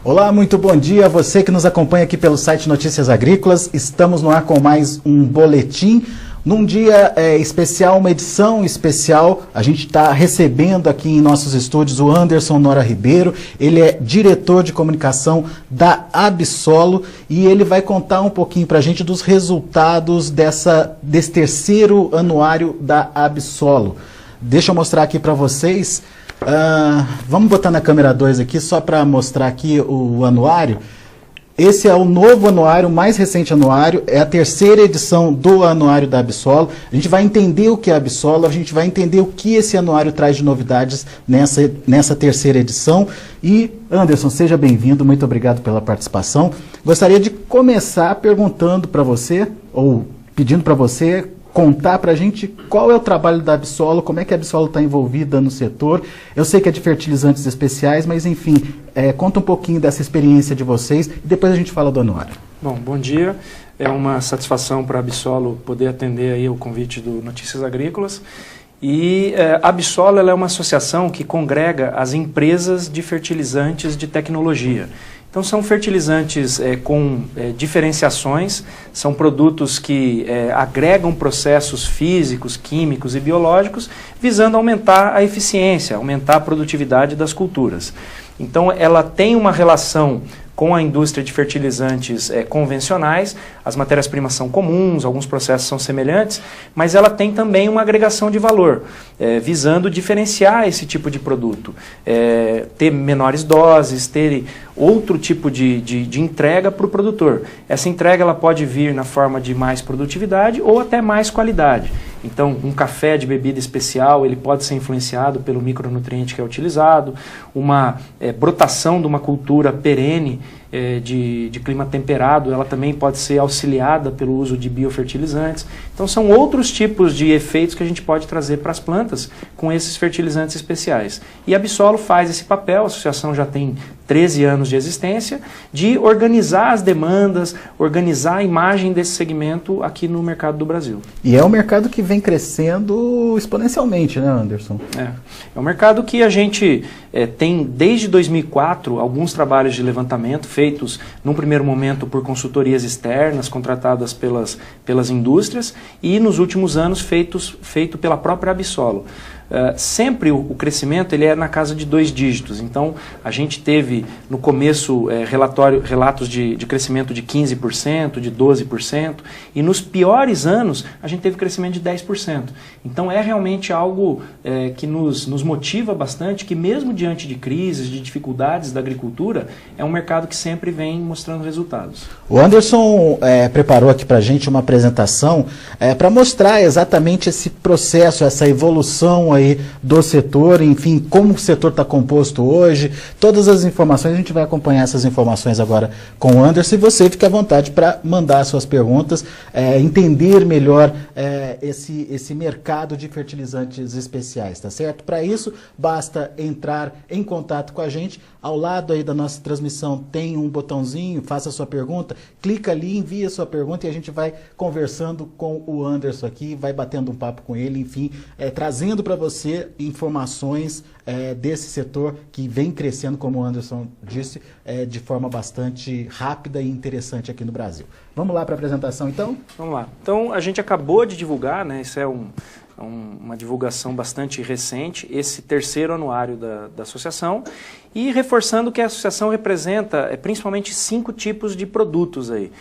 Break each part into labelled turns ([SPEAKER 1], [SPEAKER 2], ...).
[SPEAKER 1] Olá, muito bom dia a você que nos acompanha aqui pelo site Notícias Agrícolas. Estamos no ar com mais um boletim. Num dia especial, uma edição especial, a gente está recebendo aqui em nossos estúdios o Anderson Nora Ribeiro. Ele é diretor de comunicação da Absolo e ele vai contar um pouquinho para a gente dos resultados desse terceiro anuário da Absolo. Deixa eu mostrar aqui para vocês. Vamos botar na câmera 2 aqui, só para mostrar aqui o anuário. Esse é o novo anuário, o mais recente anuário, é a terceira edição do anuário da Absolo. A gente vai entender o que é a Absolo, a gente vai entender o que esse anuário traz de novidades nessa terceira edição. E, Anderson, seja bem-vindo, muito obrigado pela participação. Gostaria de começar perguntando para você, ou pedindo para você, contar para a gente qual é o trabalho da Absolo, como é que a Absolo está envolvida no setor. Eu sei que é de fertilizantes especiais, mas enfim, conta um pouquinho dessa experiência de vocês e depois a gente fala do anuário.
[SPEAKER 2] Bom dia. É uma satisfação para a Absolo poder atender aí o convite do Notícias Agrícolas. E a Absolo ela é uma associação que congrega as empresas de fertilizantes de tecnologia. Então são fertilizantes com diferenciações, são produtos que agregam processos físicos, químicos e biológicos, visando aumentar a eficiência, aumentar a produtividade das culturas. Então ela tem uma relação com a indústria de fertilizantes convencionais, as matérias-primas são comuns, alguns processos são semelhantes, mas ela tem também uma agregação de valor, visando diferenciar esse tipo de produto, ter menores doses, ter outro tipo de entrega para o produtor. Essa entrega ela pode vir na forma de mais produtividade ou até mais qualidade. Então, um café de bebida especial, ele pode ser influenciado pelo micronutriente que é utilizado, uma brotação de uma cultura perene de clima temperado, ela também pode ser auxiliada pelo uso de biofertilizantes. Então, são outros tipos de efeitos que a gente pode trazer para as plantas com esses fertilizantes especiais. E a Absolo faz esse papel, a associação já tem 13 anos de existência, de organizar as demandas, organizar a imagem desse segmento aqui no mercado do Brasil.
[SPEAKER 1] E é um mercado que vem crescendo exponencialmente, né, Anderson?
[SPEAKER 2] É um mercado que a gente tem desde 2004 alguns trabalhos de levantamento feitos num primeiro momento por consultorias externas contratadas pelas indústrias e nos últimos anos feito pela própria Absolo. Sempre o crescimento ele é na casa de 2 dígitos, então a gente teve no começo relatos de crescimento de 15%, de 12%, e nos piores anos a gente teve crescimento de 10%. Então é realmente algo que nos motiva bastante, que mesmo diante de crises, de dificuldades da agricultura, é um mercado que sempre vem mostrando resultados.
[SPEAKER 1] O Anderson preparou aqui para a gente uma apresentação para mostrar exatamente esse processo, essa evolução aí do setor, enfim, como o setor está composto hoje, todas as informações, a gente vai acompanhar essas informações agora com o Anderson, e você fique à vontade para mandar suas perguntas, entender melhor esse mercado de fertilizantes especiais, tá certo? Para isso, basta entrar em contato com a gente. Ao lado aí da nossa transmissão tem um botãozinho, faça a sua pergunta, clica ali, envia a sua pergunta e a gente vai conversando com o Anderson aqui, vai batendo um papo com ele, enfim, trazendo para você informações desse setor que vem crescendo, como o Anderson disse, de forma bastante rápida e interessante aqui no Brasil. Vamos lá para a apresentação então?
[SPEAKER 2] Vamos lá. Então a gente acabou de divulgar, né, isso é uma divulgação bastante recente, esse terceiro anuário da associação, e reforçando que a associação representa principalmente 5 tipos de produtos aí.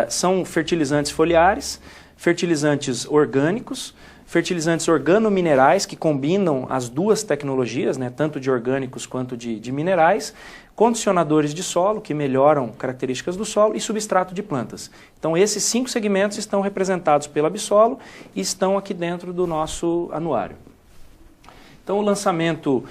[SPEAKER 2] São fertilizantes foliares, fertilizantes orgânicos, fertilizantes organominerais, que combinam as duas tecnologias, né, tanto de orgânicos quanto de minerais, condicionadores de solo, que melhoram características do solo, e substrato de plantas. Então esses 5 segmentos estão representados pela Absolo e estão aqui dentro do nosso anuário. Então o lançamento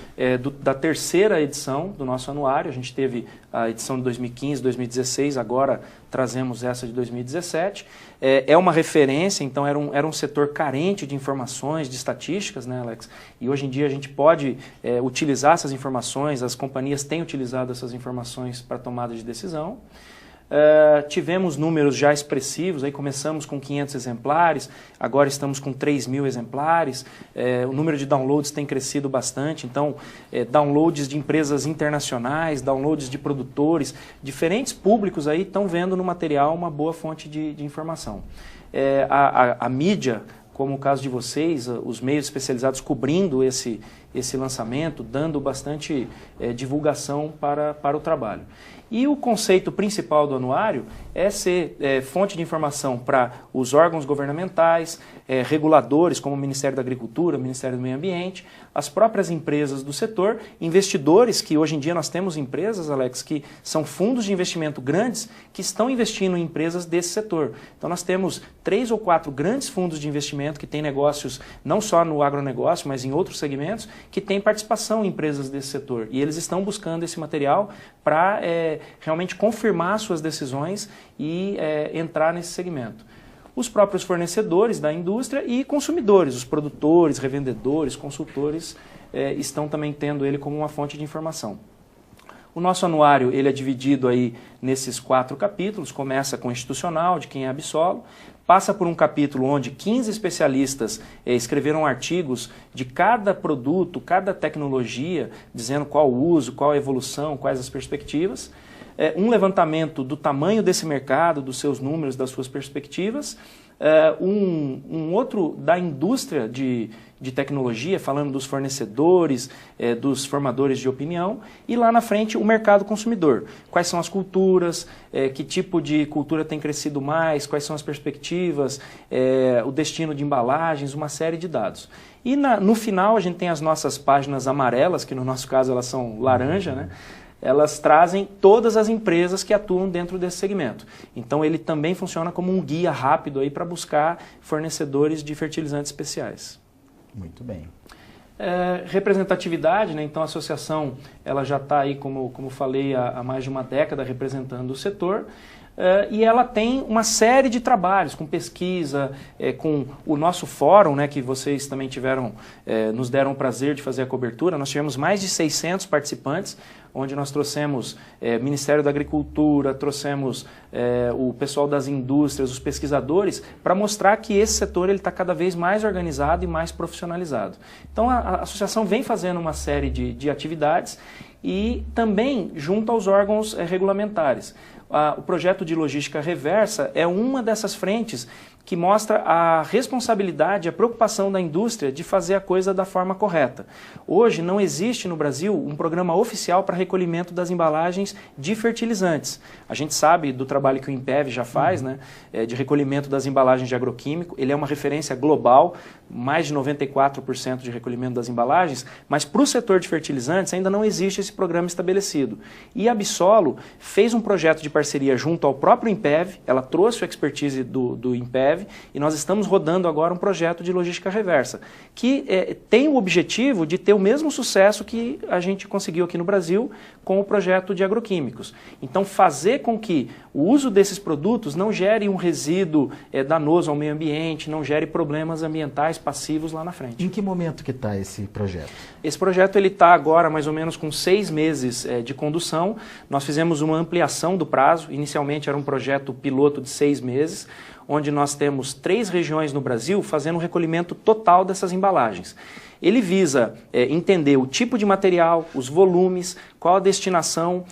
[SPEAKER 2] da terceira edição do nosso anuário, a gente teve a edição de 2015, 2016, agora trazemos essa de 2017. É uma referência, então era um setor carente de informações, de estatísticas, né, Alex? E hoje em dia a gente pode utilizar essas informações, as companhias têm utilizado essas informações para tomada de decisão. Tivemos números já expressivos, aí começamos com 500 exemplares, agora estamos com 3.000 exemplares, o número de downloads tem crescido bastante, então downloads de empresas internacionais, downloads de produtores, diferentes públicos aí estão vendo no material uma boa fonte de informação. A mídia, como o caso de vocês, os meios especializados cobrindo esse lançamento, dando bastante divulgação para o trabalho. E o conceito principal do anuário é ser fonte de informação para os órgãos governamentais, reguladores como o Ministério da Agricultura, o Ministério do Meio Ambiente, as próprias empresas do setor, investidores, que hoje em dia nós temos empresas, Alex, que são fundos de investimento grandes que estão investindo em empresas desse setor. Então nós temos 3 ou 4 grandes fundos de investimento que têm negócios não só no agronegócio, mas em outros segmentos, que têm participação em empresas desse setor. E eles estão buscando esse material para realmente confirmar suas decisões e entrar nesse segmento. Os próprios fornecedores da indústria e consumidores, os produtores, revendedores, consultores, estão também tendo ele como uma fonte de informação. O nosso anuário ele é dividido aí nesses 4 capítulos, começa com o institucional, de quem é a Absolo, passa por um capítulo onde 15 especialistas escreveram artigos de cada produto, cada tecnologia, dizendo qual o uso, qual a evolução, quais as perspectivas. Um levantamento do tamanho desse mercado, dos seus números, das suas perspectivas. Um outro da indústria de tecnologia, falando dos fornecedores, dos formadores de opinião, e lá na frente o mercado consumidor. Quais são as culturas, que tipo de cultura tem crescido mais, quais são as perspectivas, o destino de embalagens, uma série de dados. E no final a gente tem as nossas páginas amarelas, que no nosso caso elas são laranja, né? Elas trazem todas as empresas que atuam dentro desse segmento. Então ele também funciona como um guia rápido aí para buscar fornecedores de fertilizantes especiais.
[SPEAKER 1] Muito bem.
[SPEAKER 2] Representatividade, né? Então a associação ela já está aí, como falei, há mais de uma década representando o setor. E ela tem uma série de trabalhos com pesquisa, com o nosso fórum, né, que vocês também nos deram o prazer de fazer a cobertura. Nós tivemos mais de 600 participantes, onde nós trouxemos Ministério da Agricultura, trouxemos o pessoal das indústrias, os pesquisadores, para mostrar que esse setor está cada vez mais organizado e mais profissionalizado. Então a associação vem fazendo uma série de atividades e também junto aos órgãos regulamentares. O projeto de logística reversa é uma dessas frentes que mostra a responsabilidade, a preocupação da indústria de fazer a coisa da forma correta. Hoje não existe no Brasil um programa oficial para recolhimento das embalagens de fertilizantes. A gente sabe do trabalho que o INPEV já faz, né, de recolhimento das embalagens de agroquímico. Ele é uma referência global, mais de 94% de recolhimento das embalagens, mas para o setor de fertilizantes ainda não existe esse programa estabelecido. E a Absolo fez um projeto de parceria junto ao próprio INPEV, ela trouxe a expertise do INPEV, e nós estamos rodando agora um projeto de logística reversa, que tem o objetivo de ter o mesmo sucesso que a gente conseguiu aqui no Brasil com o projeto de agroquímicos. Então, fazer com que o uso desses produtos não gere um resíduo danoso ao meio ambiente, não gere problemas ambientais passivos lá na frente.
[SPEAKER 1] Em que momento que está esse projeto?
[SPEAKER 2] Esse projeto está agora mais ou menos com 6 meses de condução. Nós fizemos uma ampliação do prazo. Inicialmente era um projeto piloto de 6 meses, onde nós temos 3 regiões no Brasil fazendo o recolhimento total dessas embalagens. Ele visa entender o tipo de material, os volumes, qual a destinação,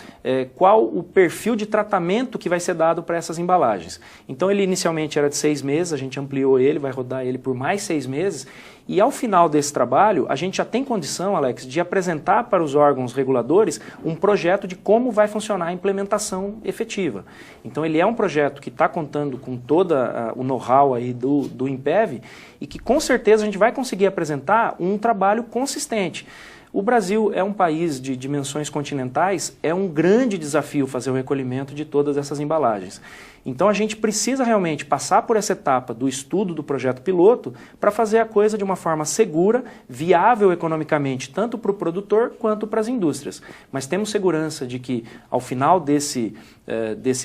[SPEAKER 2] qual o perfil de tratamento que vai ser dado para essas embalagens. Então ele inicialmente era de 6 meses, a gente ampliou ele, vai rodar ele por mais 6 meses, e ao final desse trabalho a gente já tem condição, Alex, de apresentar para os órgãos reguladores um projeto de como vai funcionar a implementação efetiva. Então ele é um projeto que está contando com todo o know-how aí do INPEV e que com certeza a gente vai conseguir apresentar um trabalho consistente. O Brasil é um país de dimensões continentais, é um grande desafio fazer o recolhimento de todas essas embalagens. Então a gente precisa realmente passar por essa etapa do estudo do projeto piloto para fazer a coisa de uma forma segura, viável economicamente, tanto para o produtor quanto para as indústrias. Mas temos segurança de que ao final desse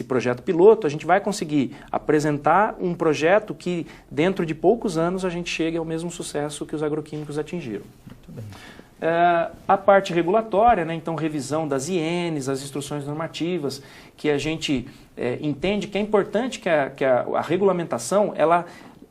[SPEAKER 2] projeto piloto a gente vai conseguir apresentar um projeto que dentro de poucos anos a gente chegue ao mesmo sucesso que os agroquímicos atingiram.
[SPEAKER 1] Muito bem.
[SPEAKER 2] A parte regulatória, né, então revisão das INs, as instruções normativas, que a gente entende que é importante que a regulamentação ela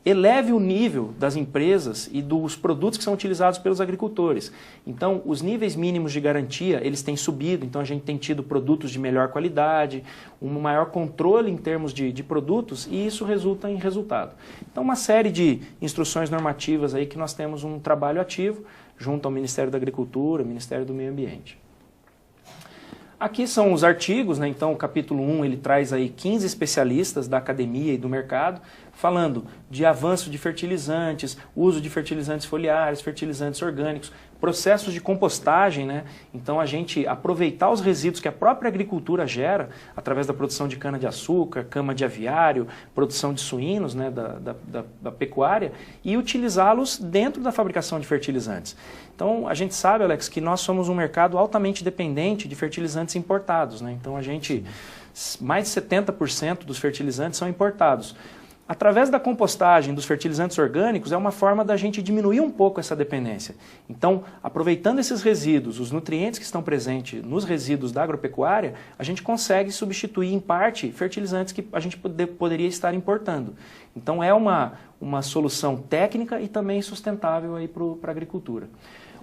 [SPEAKER 2] eleve o nível das empresas e dos produtos que são utilizados pelos agricultores. Então, os níveis mínimos de garantia, eles têm subido, então a gente tem tido produtos de melhor qualidade, um maior controle em termos de produtos, e isso resulta em resultado. Então, uma série de instruções normativas aí que nós temos um trabalho ativo junto ao Ministério da Agricultura, Ministério do Meio Ambiente. Aqui são os artigos, né? Então o capítulo 1 ele traz aí 15 especialistas da academia e do mercado, falando de avanço de fertilizantes, uso de fertilizantes foliares, fertilizantes orgânicos, processos de compostagem, né? Então a gente aproveitar os resíduos que a própria agricultura gera, através da produção de cana-de-açúcar, cama de aviário, produção de suínos, né? da pecuária, e utilizá-los dentro da fabricação de fertilizantes. Então a gente sabe, Alex, que nós somos um mercado altamente dependente de fertilizantes importados, né? Então mais de 70% dos fertilizantes são importados. Através da compostagem dos fertilizantes orgânicos é uma forma da gente diminuir um pouco essa dependência. Então, aproveitando esses resíduos, os nutrientes que estão presentes nos resíduos da agropecuária, a gente consegue substituir em parte fertilizantes que a gente poderia estar importando. Então é uma solução técnica e também sustentável para a agricultura.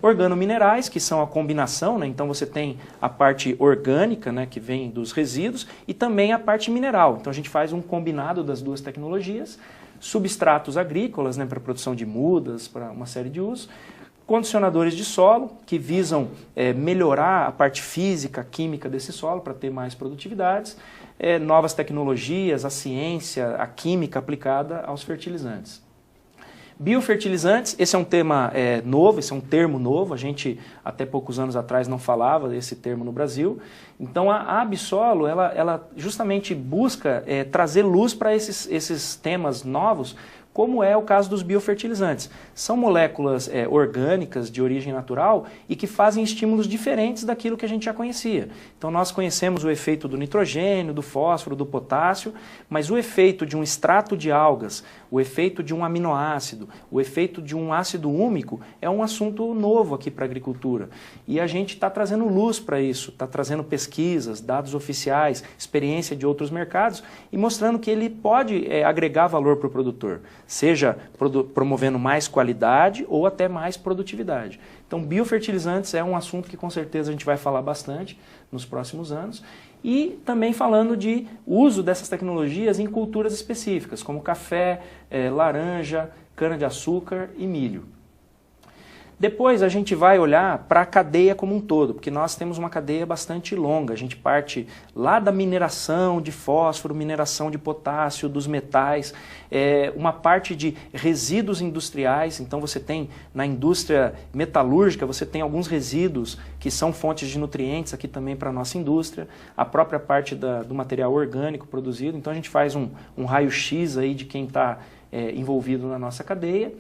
[SPEAKER 2] Organominerais, que são a combinação, né? Então você tem a parte orgânica, né, que vem dos resíduos, e também a parte mineral. Então a gente faz um combinado das duas tecnologias. Substratos agrícolas, né, para produção de mudas, para uma série de usos. Condicionadores de solo, que visam melhorar a parte física, química desse solo, para ter mais produtividades. Novas tecnologias, a ciência, a química aplicada aos fertilizantes. Biofertilizantes, esse é um tema novo, esse é um termo novo, a gente até poucos anos atrás não falava desse termo no Brasil. Então a Absolo, ela justamente busca trazer luz para esses temas novos, como é o caso dos biofertilizantes. São moléculas orgânicas de origem natural e que fazem estímulos diferentes daquilo que a gente já conhecia. Então nós conhecemos o efeito do nitrogênio, do fósforo, do potássio, mas o efeito de um extrato de algas, o efeito de um aminoácido, o efeito de um ácido úmico é um assunto novo aqui para a agricultura. E a gente está trazendo luz para isso, está trazendo pesquisas, dados oficiais, experiência de outros mercados e mostrando que ele pode agregar valor para o produtor, seja promovendo mais qualidade ou até mais produtividade. Então, biofertilizantes é um assunto que com certeza a gente vai falar bastante nos próximos anos. E também falando de uso dessas tecnologias em culturas específicas, como café, laranja, cana-de-açúcar e milho. Depois a gente vai olhar para a cadeia como um todo, porque nós temos uma cadeia bastante longa. A gente parte lá da mineração de fósforo, mineração de potássio, dos metais, uma parte de resíduos industriais. Então você tem na indústria metalúrgica, você tem alguns resíduos que são fontes de nutrientes aqui também para a nossa indústria. A própria parte do material orgânico produzido. Então a gente faz um raio-x aí de quem está envolvido na nossa cadeia.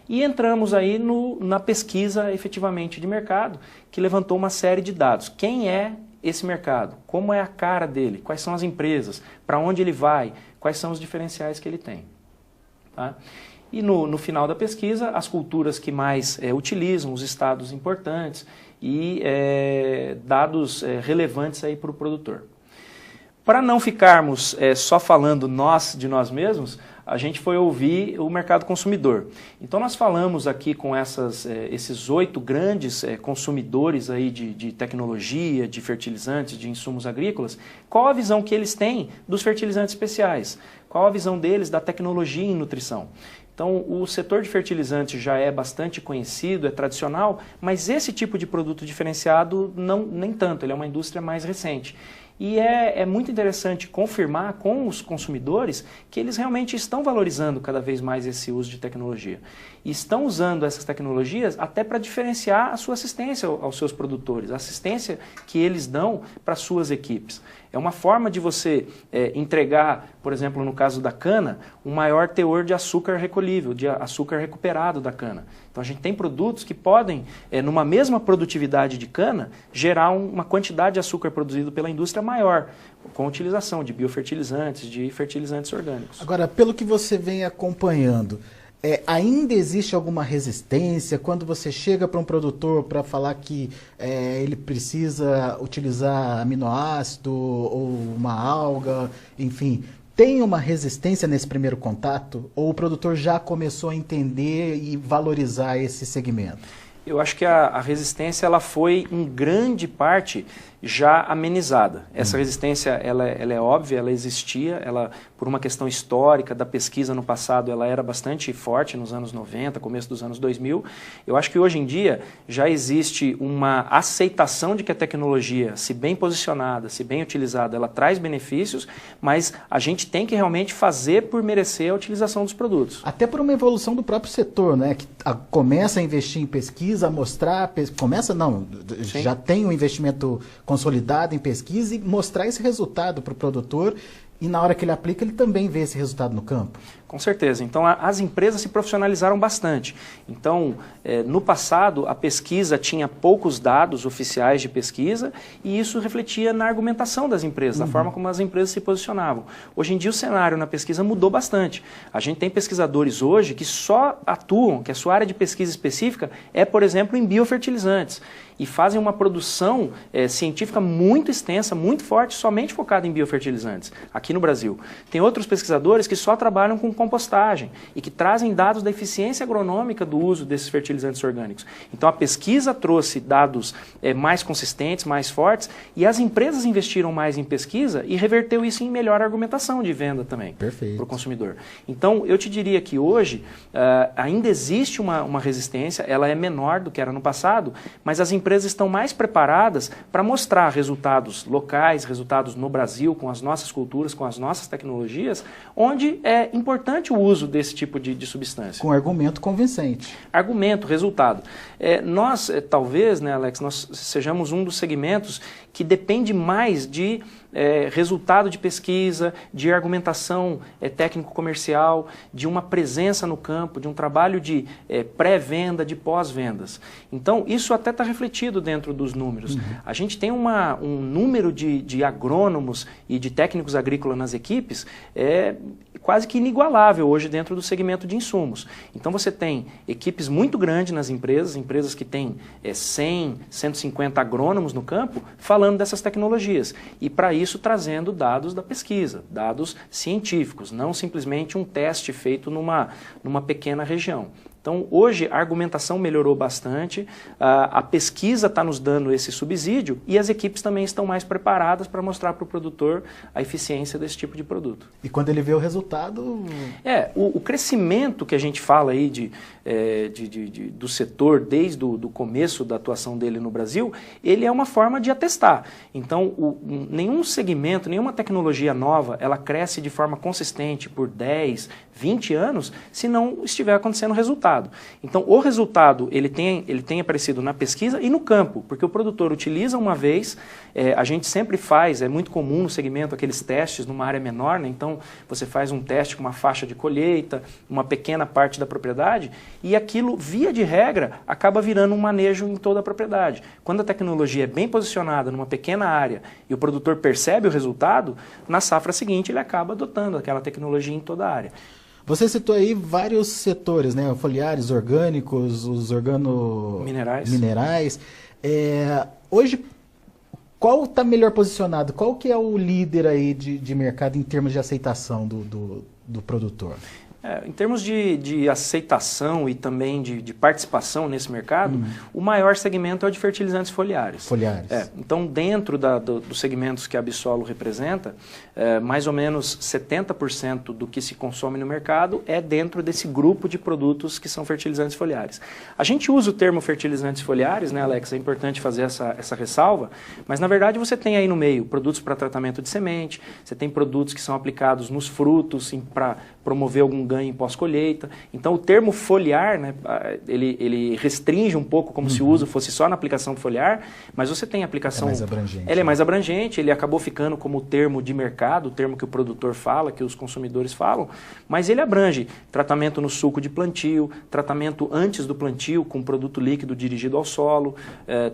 [SPEAKER 2] E entramos aí na pesquisa efetivamente de mercado, que levantou uma série de dados. Quem é esse mercado? Como é a cara dele? Quais são as empresas? Para onde ele vai? Quais são os diferenciais que ele tem? Tá? E no final da pesquisa, as culturas que mais utilizam, os estados importantes e dados relevantes aí para o produtor. Para não ficarmos só falando de nós mesmos, a gente foi ouvir o mercado consumidor. Então nós falamos aqui com esses 8 grandes consumidores aí de tecnologia, de fertilizantes, de insumos agrícolas, qual a visão que eles têm dos fertilizantes especiais, qual a visão deles da tecnologia em nutrição. Então o setor de fertilizantes já é bastante conhecido, é tradicional, mas esse tipo de produto diferenciado nem tanto, ele é uma indústria mais recente. E é muito interessante confirmar com os consumidores que eles realmente estão valorizando cada vez mais esse uso de tecnologia. E estão usando essas tecnologias até para diferenciar a sua assistência aos seus produtores, a assistência que eles dão para as suas equipes. É uma forma de você entregar, por exemplo, no caso da cana, um maior teor de açúcar recolhível, de açúcar recuperado da cana. Então a gente tem produtos que podem, numa mesma produtividade de cana, gerar uma quantidade de açúcar produzido pela indústria maior, com a utilização de biofertilizantes, de fertilizantes orgânicos.
[SPEAKER 1] Agora, pelo que você vem acompanhando, Ainda existe alguma resistência quando você chega para um produtor para falar que ele precisa utilizar aminoácido ou uma alga, enfim, tem uma resistência nesse primeiro contato? Ou o produtor já começou a entender e valorizar esse segmento?
[SPEAKER 2] Eu acho que a resistência ela foi, em grande parte, já amenizada. Essa resistência ela é óbvia, ela existia, ela, por uma questão histórica da pesquisa no passado, ela era bastante forte nos anos 90, começo dos anos 2000. Eu acho que hoje em dia já existe uma aceitação de que a tecnologia, se bem posicionada, se bem utilizada, ela traz benefícios, mas a gente tem que realmente fazer por merecer a utilização dos produtos.
[SPEAKER 1] Até por uma evolução do próprio setor, né? Que começa a investir em pesquisa, a mostrar,
[SPEAKER 2] Sim.
[SPEAKER 1] já tem um investimento consolidado em pesquisa e mostrar esse resultado para o produtor e na hora que ele aplica ele também vê esse resultado no campo.
[SPEAKER 2] Com certeza. Então, as empresas se profissionalizaram bastante. Então, no passado, a pesquisa tinha poucos dados oficiais de pesquisa e isso refletia na argumentação das empresas, da forma como as empresas se posicionavam. Hoje em dia, o cenário na pesquisa mudou bastante. A gente tem pesquisadores hoje que só atuam, que a sua área de pesquisa específica é, por exemplo, em biofertilizantes e fazem uma produção científica muito extensa, muito forte, somente focada em biofertilizantes, aqui no Brasil. Tem outros pesquisadores que só trabalham com compostagem e que trazem dados da eficiência agronômica do uso desses fertilizantes orgânicos. Então a pesquisa trouxe dados mais consistentes, mais fortes, e as empresas investiram mais em pesquisa e reverteu isso em melhor argumentação de venda também para o consumidor. Então eu te diria que hoje ainda existe uma resistência, ela é menor do que era no passado, mas as empresas estão mais preparadas para mostrar resultados locais, resultados no Brasil, com as nossas culturas, com as nossas tecnologias, onde é importante o uso desse tipo de substância.
[SPEAKER 1] Com argumento convincente.
[SPEAKER 2] Argumento, resultado. Nós, talvez, né, Alex, nós sejamos um dos segmentos que depende mais de resultado de pesquisa, de argumentação técnico-comercial, de uma presença no campo, de um trabalho de pré-venda, de pós-vendas. Então, isso até está refletido dentro dos números. A gente tem um número de agrônomos e de técnicos agrícolas nas equipes quase que inigualável hoje dentro do segmento de insumos. Então, você tem equipes muito grandes nas empresas que têm 100, 150 agrônomos no campo, falando dessas tecnologias. E, para isso, trazendo dados da pesquisa, dados científicos, não simplesmente um teste feito numa pequena região. Então, hoje, a argumentação melhorou bastante, a pesquisa está nos dando esse subsídio e as equipes também estão mais preparadas para mostrar para o produtor a eficiência desse tipo de produto.
[SPEAKER 1] E quando ele vê o resultado...
[SPEAKER 2] O crescimento que a gente fala aí do setor desde o começo da atuação dele no Brasil, ele é uma forma de atestar. Então, nenhum segmento, nenhuma tecnologia nova, ela cresce de forma consistente por 10, 20 anos, se não estiver acontecendo resultado. Então, o resultado ele tem aparecido na pesquisa e no campo, porque o produtor utiliza uma vez, a gente sempre faz, é muito comum no segmento aqueles testes numa área menor, né? Então você faz um teste com uma faixa de colheita, uma pequena parte da propriedade, e aquilo, via de regra, acaba virando um manejo em toda a propriedade. Quando a tecnologia é bem posicionada numa pequena área e o produtor percebe o resultado, na safra seguinte ele acaba adotando aquela tecnologia em toda a área.
[SPEAKER 1] Você citou aí vários setores, né? Foliares, orgânicos, os minerais. Hoje, qual está melhor posicionado? Qual que é o líder aí de mercado em termos de aceitação do produtor?
[SPEAKER 2] Em termos de aceitação e também de participação nesse mercado, o maior segmento é o de fertilizantes foliares. Então, dentro dos segmentos que a Absolo representa, mais ou menos 70% do que se consome no mercado é dentro desse grupo de produtos que são fertilizantes foliares. A gente usa o termo fertilizantes foliares, né, Alex? É importante fazer essa ressalva, mas na verdade você tem aí no meio produtos para tratamento de semente, você tem produtos que são aplicados nos frutos para promover algum ganho em pós-colheita. Então, o termo foliar, né, ele restringe um pouco, como se o uso fosse só na aplicação foliar, mas você tem aplicação...
[SPEAKER 1] É mais abrangente.
[SPEAKER 2] Ele é mais abrangente, ele acabou ficando como o termo de mercado, o termo que o produtor fala, que os consumidores falam, mas ele abrange tratamento no suco de plantio, tratamento antes do plantio com produto líquido dirigido ao solo,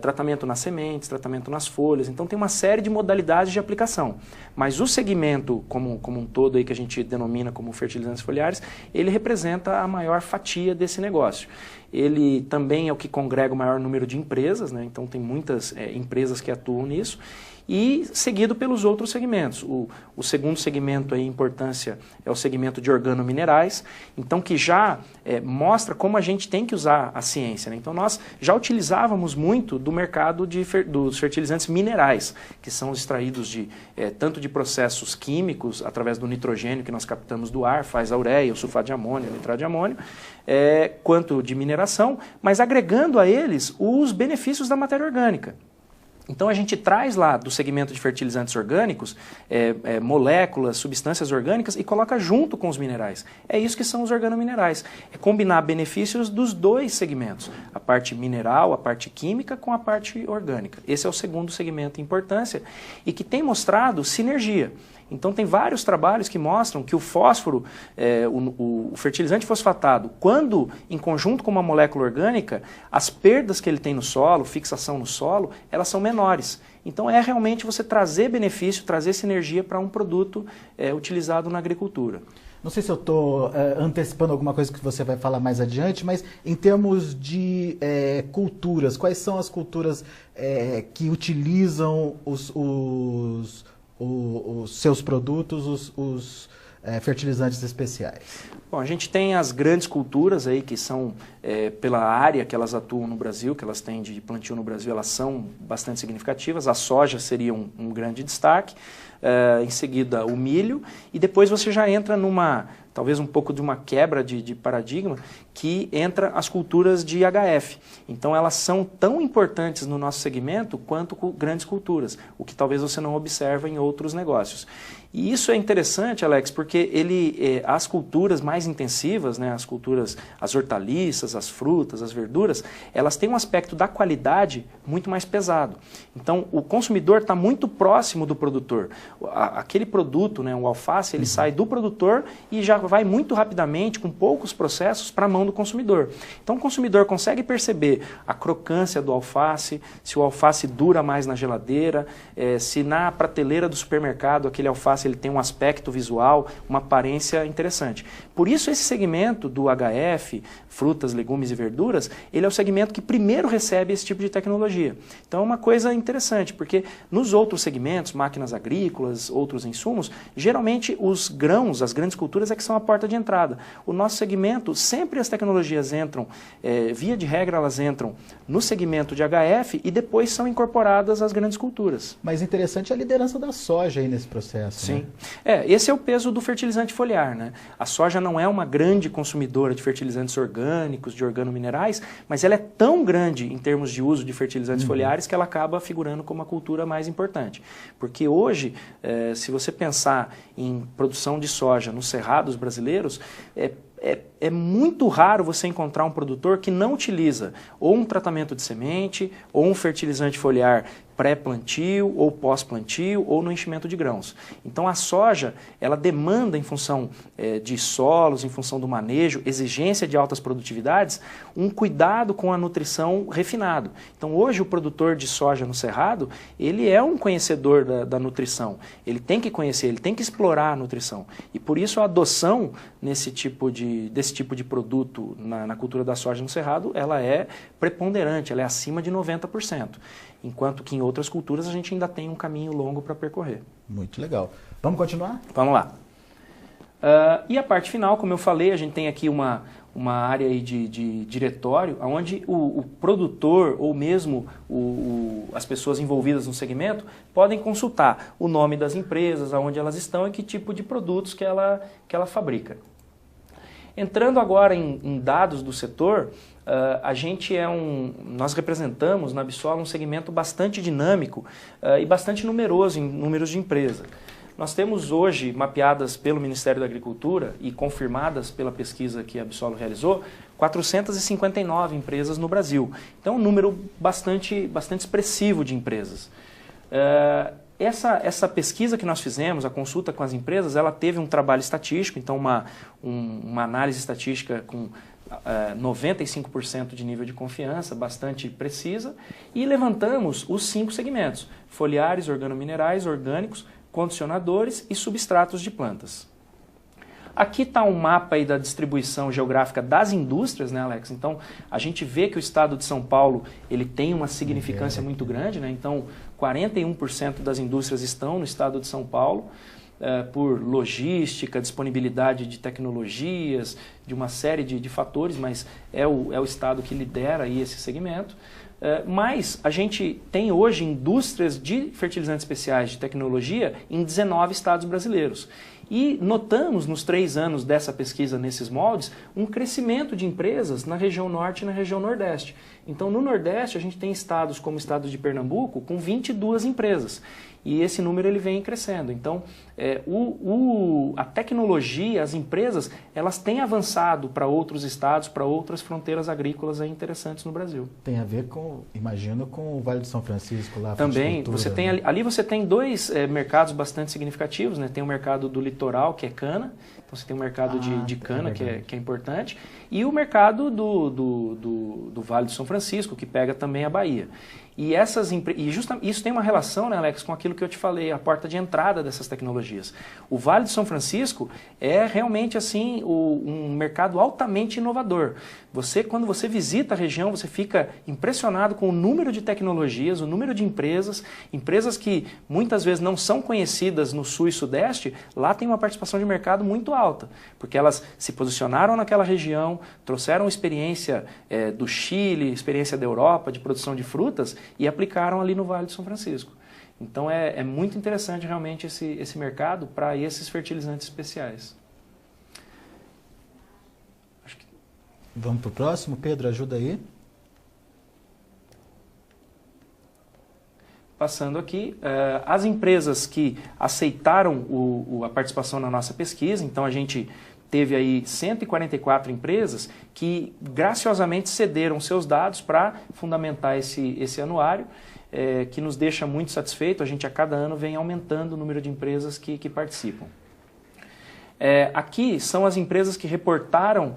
[SPEAKER 2] tratamento nas sementes, tratamento nas folhas. Então, tem uma série de modalidades de aplicação. Mas o segmento como um todo aí que a gente denomina como fertilizantes foliares, ele representa a maior fatia desse negócio. Ele também é o que congrega o maior número de empresas, né? Então tem muitas empresas que atuam nisso, e seguido pelos outros segmentos. O segundo segmento em importância é o segmento de organominerais, então que já mostra como a gente tem que usar a ciência, né? Então nós já utilizávamos muito do mercado dos fertilizantes minerais, que são extraídos tanto de processos químicos, através do nitrogênio que nós captamos do ar, faz a ureia, o sulfato de amônio, o nitrato de amônio, quanto de mineração, mas agregando a eles os benefícios da matéria orgânica. Então a gente traz lá do segmento de fertilizantes orgânicos moléculas, substâncias orgânicas e coloca junto com os minerais. É isso que são os organominerais. É combinar benefícios dos dois segmentos, a parte mineral, a parte química com a parte orgânica. Esse é o segundo segmento em importância e que tem mostrado sinergia. Então tem vários trabalhos que mostram que o fósforo, o fertilizante fosfatado, quando em conjunto com uma molécula orgânica, as perdas que ele tem no solo, fixação no solo, elas são menores. Então é realmente você trazer benefício, trazer sinergia para um produto utilizado na agricultura.
[SPEAKER 1] Não sei se eu estou antecipando alguma coisa que você vai falar mais adiante, mas em termos de culturas, quais são as culturas que utilizam os seus produtos, os fertilizantes especiais?
[SPEAKER 2] Bom, a gente tem as grandes culturas aí que são, pela área que elas atuam no Brasil, que elas têm de plantio no Brasil, elas são bastante significativas. A soja seria um grande destaque, em seguida o milho, e depois você já entra talvez um pouco de uma quebra de paradigma, que entra as culturas de HF. Então elas são tão importantes no nosso segmento quanto grandes culturas, o que talvez você não observa em outros negócios. E isso é interessante, Alex, porque as culturas mais intensivas, né, as hortaliças, as frutas, as verduras, elas têm um aspecto da qualidade muito mais pesado. Então o consumidor está muito próximo do produtor. Aquele produto, né, o alface, ele sai do produtor e já vai muito rapidamente, com poucos processos, para a mão do consumidor. Então o consumidor consegue perceber a crocância do alface, se o alface dura mais na geladeira, se na prateleira do supermercado aquele alface ele tem um aspecto visual, uma aparência interessante. Por isso esse segmento do HF, frutas, legumes e verduras, ele é o segmento que primeiro recebe esse tipo de tecnologia. Então é uma coisa interessante, porque nos outros segmentos, máquinas agrícolas, outros insumos, geralmente os grãos, as grandes culturas é que são a porta de entrada. O nosso segmento, sempre as tecnologias entram, via de regra elas entram no segmento de HF e depois são incorporadas às grandes culturas.
[SPEAKER 1] Mas interessante a liderança da soja aí nesse processo.
[SPEAKER 2] Sim.
[SPEAKER 1] Né?
[SPEAKER 2] Esse é o peso do fertilizante foliar, né? A soja não é uma grande consumidora de fertilizantes orgânicos, de organominerais, mas ela é tão grande em termos de uso de fertilizantes foliares que ela acaba figurando como a cultura mais importante. Porque hoje, se você pensar em produção de soja nos cerrados brasileiros, é muito raro você encontrar um produtor que não utiliza ou um tratamento de semente, ou um fertilizante foliar pré-plantio, ou pós-plantio, ou no enchimento de grãos. Então a soja, ela demanda em função de solos, em função do manejo, exigência de altas produtividades, um cuidado com a nutrição refinado. Então hoje o produtor de soja no cerrado, ele é um conhecedor da nutrição. Ele tem que conhecer, ele tem que explorar a nutrição. E por isso a adoção desse tipo de produto na cultura da soja no cerrado, ela é preponderante, ela é acima de 90%. Enquanto que em outras culturas a gente ainda tem um caminho longo para percorrer.
[SPEAKER 1] Muito legal. Vamos continuar?
[SPEAKER 2] Vamos lá. E a parte final, como eu falei, a gente tem aqui uma área aí de diretório, onde o produtor ou mesmo as pessoas envolvidas no segmento podem consultar o nome das empresas, aonde elas estão e que tipo de produtos que ela fabrica. Entrando agora em dados do setor, a gente nós representamos na Absol um segmento bastante dinâmico e bastante numeroso em números de empresa. Nós temos hoje, mapeadas pelo Ministério da Agricultura e confirmadas pela pesquisa que a Absol realizou, 459 empresas no Brasil. Então, um número bastante expressivo de empresas. Essa pesquisa que nós fizemos, a consulta com as empresas, ela teve um trabalho estatístico, então uma análise estatística com 95% de nível de confiança, bastante precisa, e levantamos os 5 segmentos: foliares, organominerais, orgânicos, condicionadores e substratos de plantas. aqui está um mapa aí da distribuição geográfica das indústrias, né, Alex? Então, a gente vê que o estado de São Paulo ele tem uma significância muito grande, né? Então, 41% das indústrias estão no estado de São Paulo, por logística, disponibilidade de tecnologias, de uma série de fatores, mas é o estado que lidera aí esse segmento. Mas a gente tem hoje indústrias de fertilizantes especiais de tecnologia em 19 estados brasileiros. E notamos nos 3 anos dessa pesquisa nesses moldes um crescimento de empresas na região norte e na região nordeste. Então no nordeste a gente tem estados como o estado de Pernambuco com 22 empresas. E esse número ele vem crescendo. Então, a tecnologia, as empresas, elas têm avançado para outros estados, para outras fronteiras agrícolas aí interessantes no Brasil.
[SPEAKER 1] Tem a ver com, imagino, com o Vale do São Francisco lá.
[SPEAKER 2] Também, você tem ali você tem 2 mercados bastante significativos, né? Tem o mercado do litoral, que é cana, então você tem o mercado de cana, que é importante, e o mercado do Vale do São Francisco, que pega também a Bahia. E isso tem uma relação, né, Alex, com aquilo que eu te falei, a porta de entrada dessas tecnologias. O Vale do São Francisco é realmente assim um mercado altamente inovador. Quando você visita a região, você fica impressionado com o número de tecnologias, o número de empresas que muitas vezes não são conhecidas no sul e sudeste, lá tem uma participação de mercado muito alta, porque elas se posicionaram naquela região, trouxeram experiência do Chile, experiência da Europa de produção de frutas, e aplicaram ali no Vale do São Francisco. Então é muito interessante realmente esse mercado para esses fertilizantes especiais.
[SPEAKER 1] Vamos para o próximo? Pedro, ajuda aí.
[SPEAKER 2] Passando aqui, as empresas que aceitaram a participação na nossa pesquisa, então a gente teve aí 144 empresas que graciosamente cederam seus dados para fundamentar esse anuário, que nos deixa muito satisfeito. A gente a cada ano vem aumentando o número de empresas que participam. Aqui são as empresas que reportaram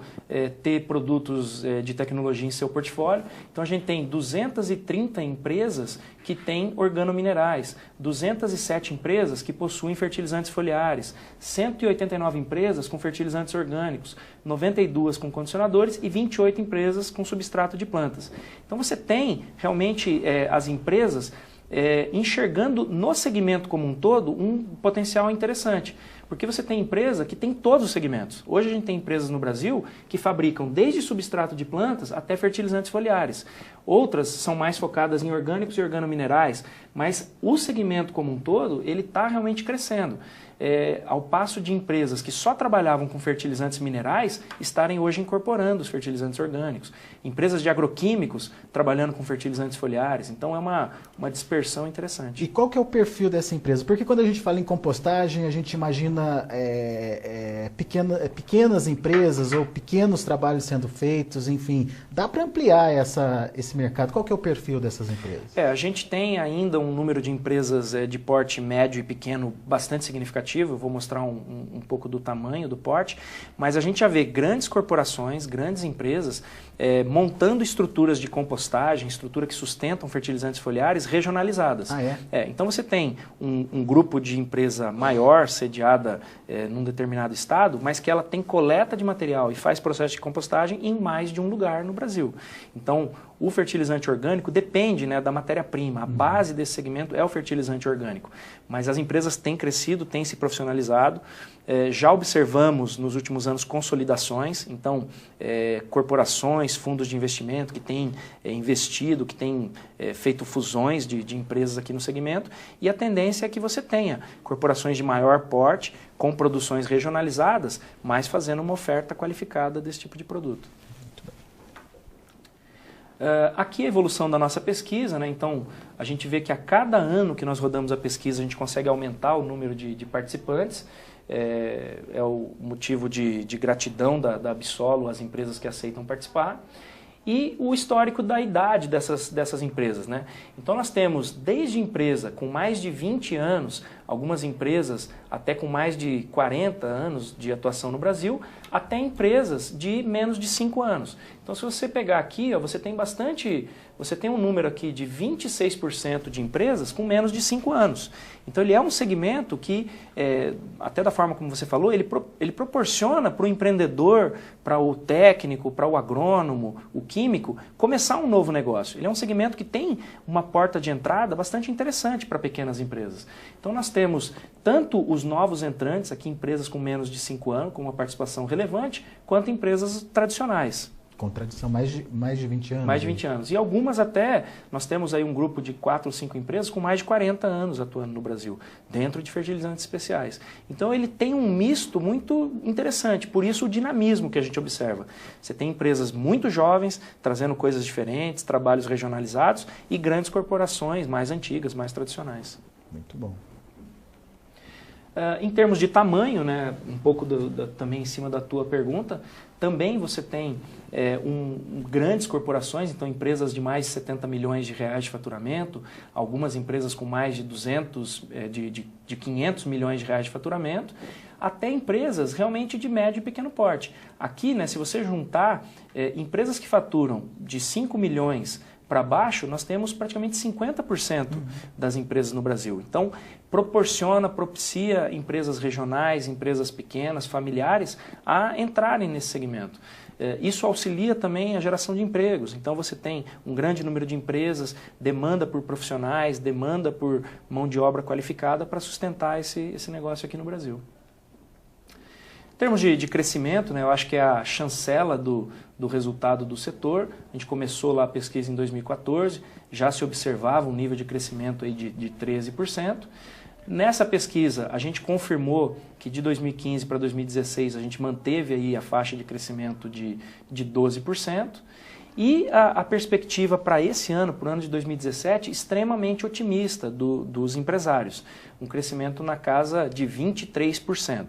[SPEAKER 2] ter produtos de tecnologia em seu portfólio. Então a gente tem 230 empresas que têm organominerais, 207 empresas que possuem fertilizantes foliares, 189 empresas com fertilizantes orgânicos, 92 com condicionadores e 28 empresas com substrato de plantas. Então você tem realmente as empresas enxergando no segmento como um todo um potencial interessante. Porque você tem empresa que tem todos os segmentos. Hoje a gente tem empresas no Brasil que fabricam desde substrato de plantas até fertilizantes foliares. Outras são mais focadas em orgânicos e organominerais, mas o segmento como um todo, ele está realmente crescendo. Ao passo de empresas que só trabalhavam com fertilizantes minerais estarem hoje incorporando os fertilizantes orgânicos. Empresas de agroquímicos trabalhando com fertilizantes foliares. Então é uma dispersão interessante.
[SPEAKER 1] E qual que é o perfil dessa empresa? Porque quando a gente fala em compostagem, a gente imagina pequenas empresas ou pequenos trabalhos sendo feitos, enfim. Dá para ampliar esse mercado? Qual que é o perfil dessas empresas?
[SPEAKER 2] A gente tem ainda um número de empresas de porte médio e pequeno bastante significativo. Eu vou mostrar um pouco do tamanho do porte, mas a gente já vê grandes corporações, grandes empresas montando estruturas de compostagem, estrutura que sustentam fertilizantes foliares regionalizadas. Então você tem um grupo de empresa maior, sediada num determinado estado, mas que ela tem coleta de material e faz processo de compostagem em mais de um lugar no Brasil. Então o fertilizante orgânico depende, da matéria-prima. A base desse segmento é o fertilizante orgânico. Mas as empresas têm crescido, têm se profissionalizado. Já observamos nos últimos anos consolidações, então corporações, fundos de investimento que têm investido, que têm feito fusões de empresas aqui no segmento, e a tendência é que você tenha corporações de maior porte, com produções regionalizadas, mas fazendo uma oferta qualificada desse tipo de produto. Aqui a evolução da nossa pesquisa, então a gente vê que a cada ano que nós rodamos a pesquisa a gente consegue aumentar o número de participantes. É o motivo de gratidão da Absolo às empresas que aceitam participar. E o histórico da idade dessas empresas. Então nós temos desde empresa com mais de 20 anos algumas empresas até com mais de 40 anos de atuação no Brasil, até empresas de menos de 5 anos. Então, se você pegar aqui, ó, você tem um número aqui de 26% de empresas com menos de 5 anos. Então, ele é um segmento que, até da forma como você falou, ele proporciona para o empreendedor, para o técnico, para o agrônomo, o químico, começar um novo negócio. Ele é um segmento que tem uma porta de entrada bastante interessante para pequenas empresas. Então, nós temos tanto os novos entrantes, aqui empresas com menos de 5 anos, com uma participação relevante, quanto empresas tradicionais.
[SPEAKER 1] Com tradição, mais de 20 anos.
[SPEAKER 2] Mais de 20 anos. E algumas até, nós temos aí um grupo de 4 ou 5 empresas com mais de 40 anos atuando no Brasil, dentro de fertilizantes especiais. Então ele tem um misto muito interessante, por isso o dinamismo que a gente observa. Você tem empresas muito jovens, trazendo coisas diferentes, trabalhos regionalizados e grandes corporações mais antigas, mais tradicionais.
[SPEAKER 1] Muito bom.
[SPEAKER 2] Em termos de tamanho, né, um pouco também em cima da tua pergunta, também você tem grandes corporações, então empresas de mais de 70 milhões de reais de faturamento, algumas empresas com mais de 500 milhões de reais de faturamento, até empresas realmente de médio e pequeno porte. Aqui, né, se você juntar empresas que faturam de 5 milhões para baixo, nós temos praticamente 50% das empresas no Brasil. Então, propicia empresas regionais, empresas pequenas, familiares, a entrarem nesse segmento. Isso auxilia também a geração de empregos. Então, você tem um grande número de empresas, demanda por profissionais, demanda por mão de obra qualificada para sustentar esse negócio aqui no Brasil. Em termos de crescimento, né, eu acho que é a chancela do resultado do setor. A gente começou lá a pesquisa em 2014, já se observava um nível de crescimento aí de 13%. Nessa pesquisa, a gente confirmou que de 2015 para 2016 a gente manteve aí a faixa de crescimento de 12%. E a perspectiva para esse ano, para o ano de 2017, extremamente otimista dos empresários. Um crescimento na casa de 23%.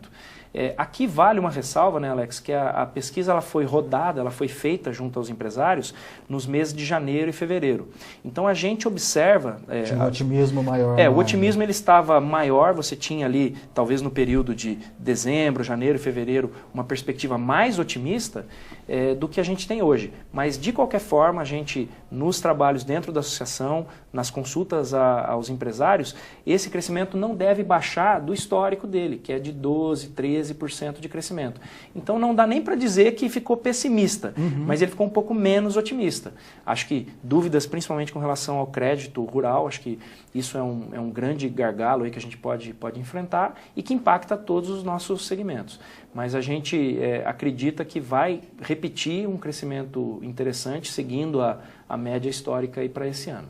[SPEAKER 2] Aqui vale uma ressalva, né, Alex, que a pesquisa ela foi rodada, ela foi feita junto aos empresários nos meses de janeiro e fevereiro. Então a gente observa...
[SPEAKER 1] Tinha um otimismo maior.
[SPEAKER 2] O otimismo ele estava maior, você tinha ali, talvez no período de dezembro, janeiro e fevereiro, uma perspectiva mais otimista do que a gente tem hoje. Mas de qualquer forma, a gente, nos trabalhos dentro da associação, nas consultas aos empresários, esse crescimento não deve baixar do histórico dele, que é de 12%, 13% de crescimento. Então não dá nem para dizer que ficou pessimista, mas ele ficou um pouco menos otimista. Acho que dúvidas, principalmente com relação ao crédito rural, acho que isso é um grande gargalo aí que a gente pode enfrentar e que impacta todos os nossos segmentos. Mas a gente acredita que vai repetir um crescimento interessante, seguindo a média histórica aí para esse ano.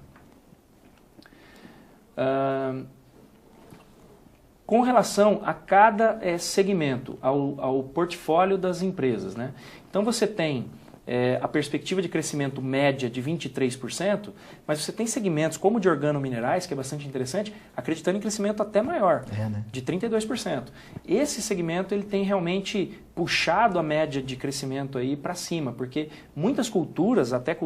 [SPEAKER 2] Com relação a cada segmento, ao portfólio das empresas, né? Então você tem a perspectiva de crescimento média de 23%, mas você tem segmentos como o de organominerais, que é bastante interessante, acreditando em crescimento até maior, né? De 32%. Esse segmento ele tem realmente puxado a média de crescimento aí para cima, porque muitas culturas, até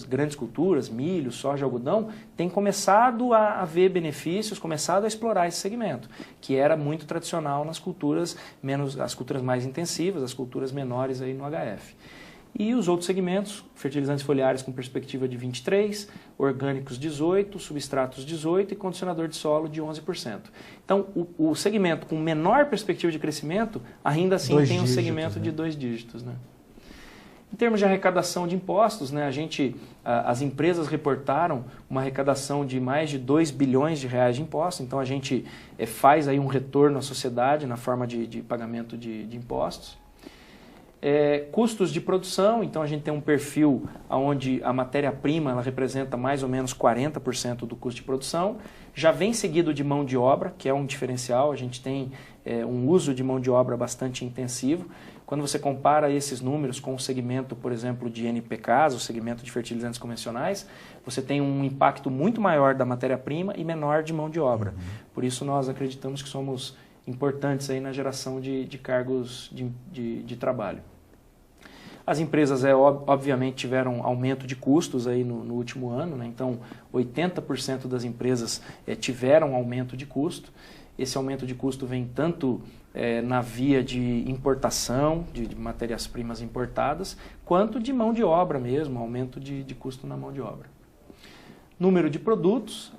[SPEAKER 2] grandes culturas, milho, soja, algodão, têm começado a ver benefícios, começado a explorar esse segmento, que era muito tradicional nas culturas as culturas mais intensivas, as culturas menores aí no HF. E os outros segmentos, fertilizantes foliares com perspectiva de 23%, orgânicos 18%, substratos 18% e condicionador de solo de 11%. Então, o segmento com menor perspectiva de crescimento, ainda assim tem um segmento de 2 dígitos. Né? Em termos de arrecadação de impostos, né, as empresas reportaram uma arrecadação de mais de 2 bilhões de reais de impostos, então a gente faz aí um retorno à sociedade na forma de pagamento de impostos. Custos de produção, então a gente tem um perfil onde a matéria-prima ela representa mais ou menos 40% do custo de produção, já vem seguido de mão de obra, que é um diferencial, a gente tem um uso de mão de obra bastante intensivo. Quando você compara esses números com o segmento, por exemplo, de NPKs, o segmento de fertilizantes convencionais, você tem um impacto muito maior da matéria-prima e menor de mão de obra. Por isso nós acreditamos que somos importantes aí na geração de cargos de trabalho. As empresas, obviamente, tiveram aumento de custos aí no último ano, né? Então 80% das empresas tiveram aumento de custo Esse aumento de custo vem tanto na via de importação, de matérias-primas importadas, quanto de mão de obra mesmo, aumento de custo na mão de obra. Número de produtos,